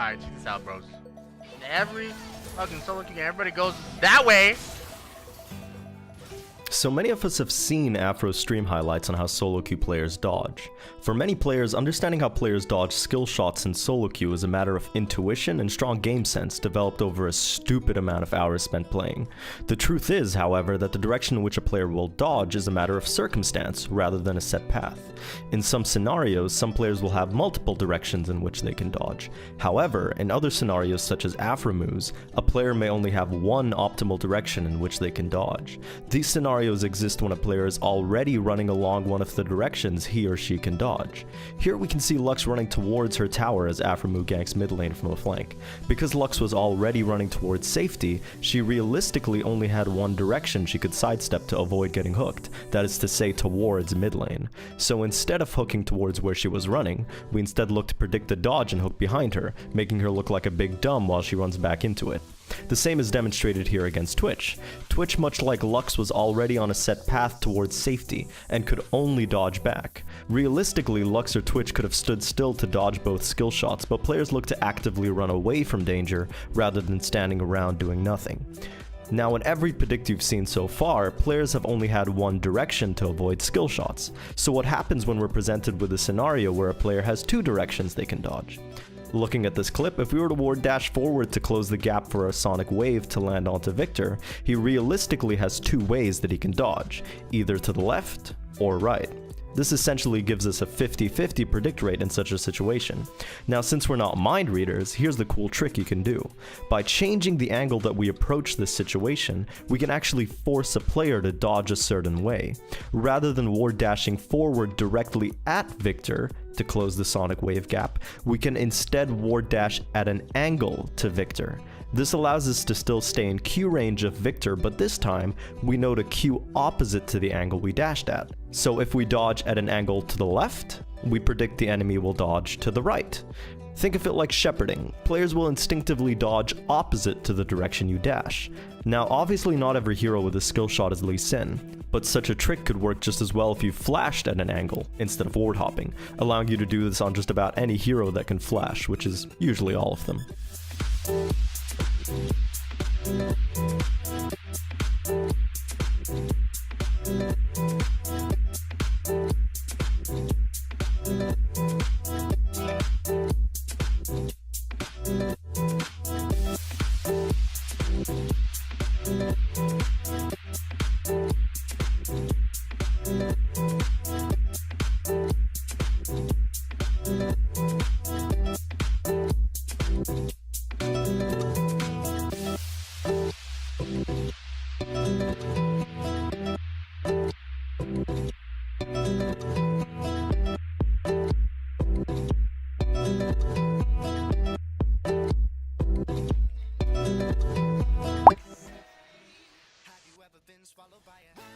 Alright, check this out, bros. Every fucking solo queue game, everybody goes that way. So many of us have seen Afro's stream highlights on how solo queue players dodge. For many players, understanding how players dodge skill shots in solo queue is a matter of intuition and strong game sense developed over a stupid amount of hours spent playing. The truth is, however, that the direction in which a player will dodge is a matter of circumstance rather than a set path. In some scenarios, some players will have multiple directions in which they can dodge. However, in other scenarios such as Afro moves, a player may only have one optimal direction in which they can dodge. These scenarios exist when a player is already running along one of the directions he or she can dodge. Here we can see Lux running towards her tower as Aphromoo ganks mid lane from a flank. Because Lux was already running towards safety, she realistically only had one direction she could sidestep to avoid getting hooked, that is to say towards mid lane. So instead of hooking towards where she was running, we instead look to predict the dodge and hook behind her, making her look like a big dumb while she runs back into it. The same is demonstrated here against Twitch. Twitch, much like Lux, was already on a set path towards safety and could only dodge back. Realistically, Lux or Twitch could have stood still to dodge both skill shots, but players look to actively run away from danger rather than standing around doing nothing. Now, in every predict you've seen so far, players have only had one direction to avoid skill shots. So what happens when we're presented with a scenario where a player has two directions they can dodge? Looking at this clip, if we were to ward dash forward to close the gap for a sonic wave to land onto Victor, he realistically has two ways that he can dodge, either to the left or right. This essentially gives us a 50-50 predict rate in such a situation. Now, since we're not mind readers, here's the cool trick you can do. By changing the angle that we approach this situation, we can actually force a player to dodge a certain way. Rather than ward dashing forward directly at Victor to close the sonic wave gap, we can instead ward dash at an angle to Victor. This allows us to still stay in Q range of Victor, but this time, we know to Q opposite to the angle we dashed at. So if we dodge at an angle to the left, we predict the enemy will dodge to the right. Think of it like shepherding. Players will instinctively dodge opposite to the direction you dash. Now, obviously not every hero with a skill shot is Leesin, but such a trick could work just as well if you flashed at an angle instead of ward hopping, allowing you to do this on just about any hero that can flash, which is usually all of them. Swallowed by a